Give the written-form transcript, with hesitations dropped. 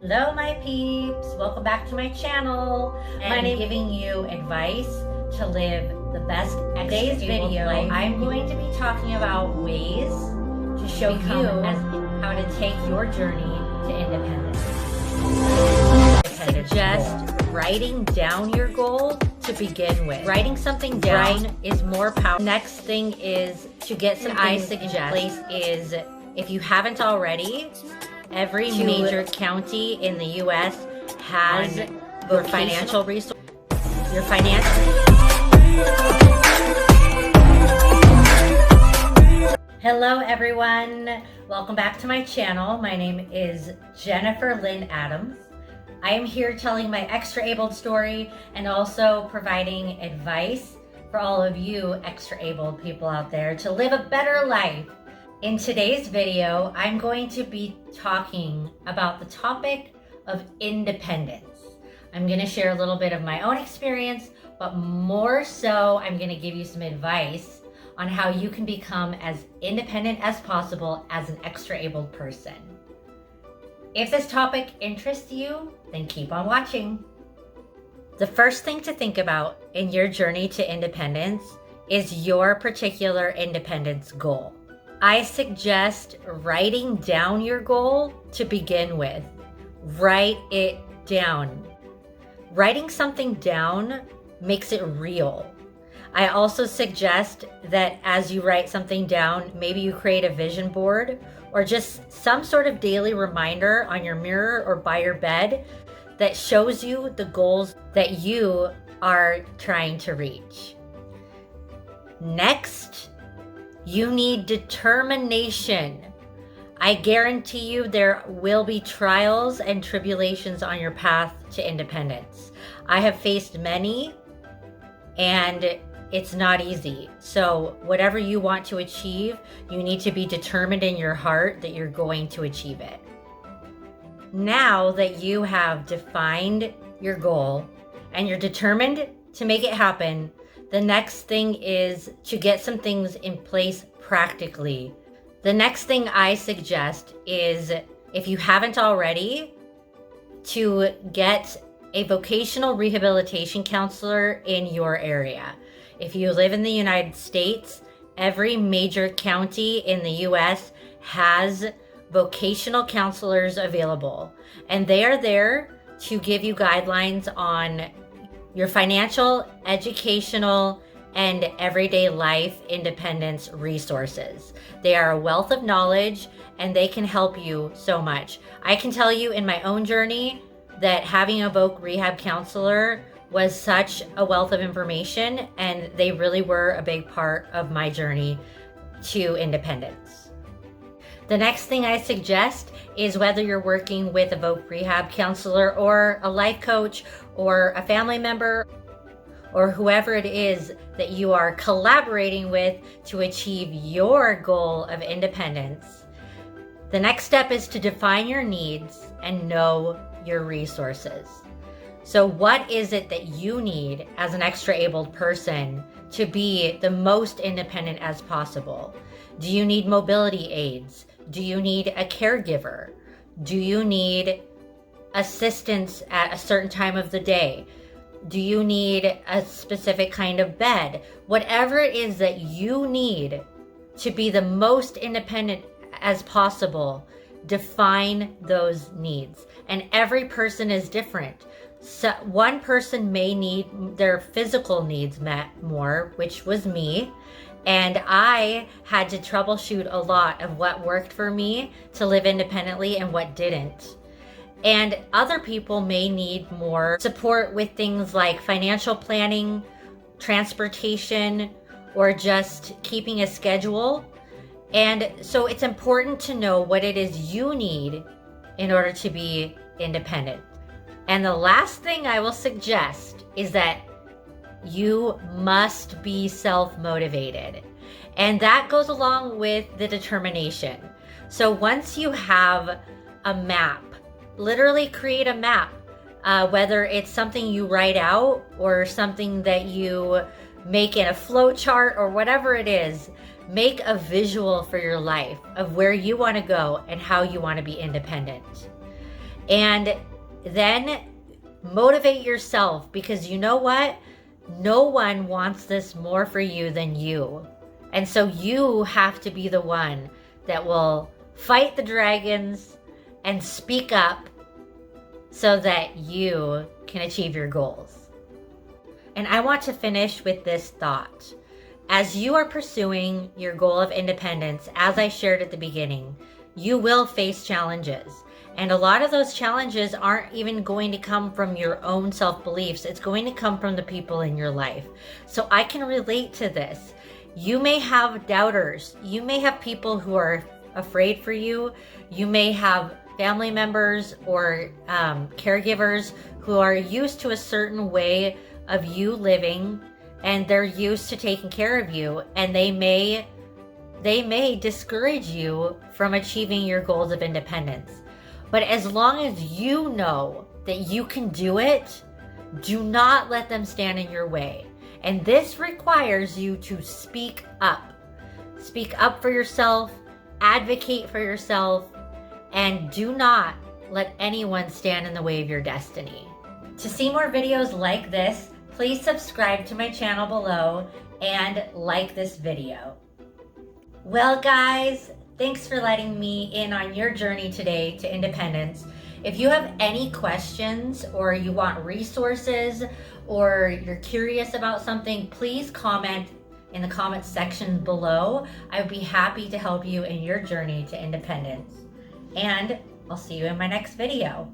Hello my peeps, welcome back to my channel. And I'm giving you advice to live the best today's video life. I'm going to be talking about ways to show you how to take your journey to independence. I suggest writing down your goal to begin with. Writing something down is more powerful. Next thing is to get some I suggest is, if you haven't already, every major county in the U.S. has your financial resource. Hello everyone, welcome back to my channel. My name is Jennifer Lynn Adams. I am here telling my extra-abled story and also providing advice for all of you extra-abled people out there to live a better life. In today's video, I'm going to be talking about the topic of independence. I'm going to share a little bit of my own experience, but more so, I'm going to give you some advice on how you can become as independent as possible as an extra-abled person. If this topic interests you, then keep on watching. The first thing to think about in your journey to independence is your particular independence goal. I suggest writing down your goal to begin with. Write it down. Writing something down makes it real. I also suggest that as you write something down, maybe you create a vision board or just some sort of daily reminder on your mirror or by your bed that shows you the goals that you are trying to reach. Next, you need determination. I guarantee you there will be trials and tribulations on your path to independence. I have faced many, and it's not easy. So whatever you want to achieve, you need to be determined in your heart that you're going to achieve it. Now that you have defined your goal and you're determined to make it happen, the next thing is to get some things in place practically. The next thing I suggest is, if you haven't already, to get a vocational rehabilitation counselor in your area. If you live in the United States, every major county in the US has vocational counselors available, and they are there to give you guidelines on your financial, educational, and everyday life independence resources. They are a wealth of knowledge and they can help you so much. I can tell you in my own journey that having a voc rehab counselor was such a wealth of information, and they really were a big part of my journey to independence. The next thing I suggest is, whether you're working with a voc rehab counselor or a life coach or a family member or whoever it is that you are collaborating with to achieve your goal of independence, the next step is to define your needs and know your resources. So what is it that you need as an extra-abled person to be the most independent as possible? Do you need mobility aids? Do you need a caregiver? Do you need assistance at a certain time of the day? Do you need a specific kind of bed? Whatever it is that you need to be the most independent as possible, define those needs. And every person is different. So one person may need their physical needs met more, which was me. And I had to troubleshoot a lot of what worked for me to live independently and what didn't. And other people may need more support with things like financial planning, transportation, or just keeping a schedule. And so it's important to know what it is you need in order to be independent. And the last thing I will suggest is that you must be self-motivated. And that goes along with the determination. So once you have a map, literally create a map, whether it's something you write out or something that you make in a flow chart or whatever it is, make a visual for your life of where you want to go and how you want to be independent. And then motivate yourself, because you know what? No one wants this more for you than you. And so you have to be the one that will fight the dragons and speak up so that you can achieve your goals. And I want to finish with this thought. As you are pursuing your goal of independence, as I shared at the beginning, you will face challenges. And a lot of those challenges aren't even going to come from your own self-beliefs. It's going to come from the people in your life. So I can relate to this. You may have doubters. You may have people who are afraid for you. You may have family members or caregivers who are used to a certain way of you living, and they're used to taking care of you, and they may discourage you from achieving your goals of independence. But as long as you know that you can do it, do not let them stand in your way. And this requires you to speak up. Speak up for yourself, advocate for yourself, and do not let anyone stand in the way of your destiny. To see more videos like this, please subscribe to my channel below and like this video. Well, guys, thanks for letting me in on your journey today to independence. If you have any questions or you want resources or you're curious about something, please comment in the comment section below. I would be happy to help you in your journey to independence. And I'll see you in my next video.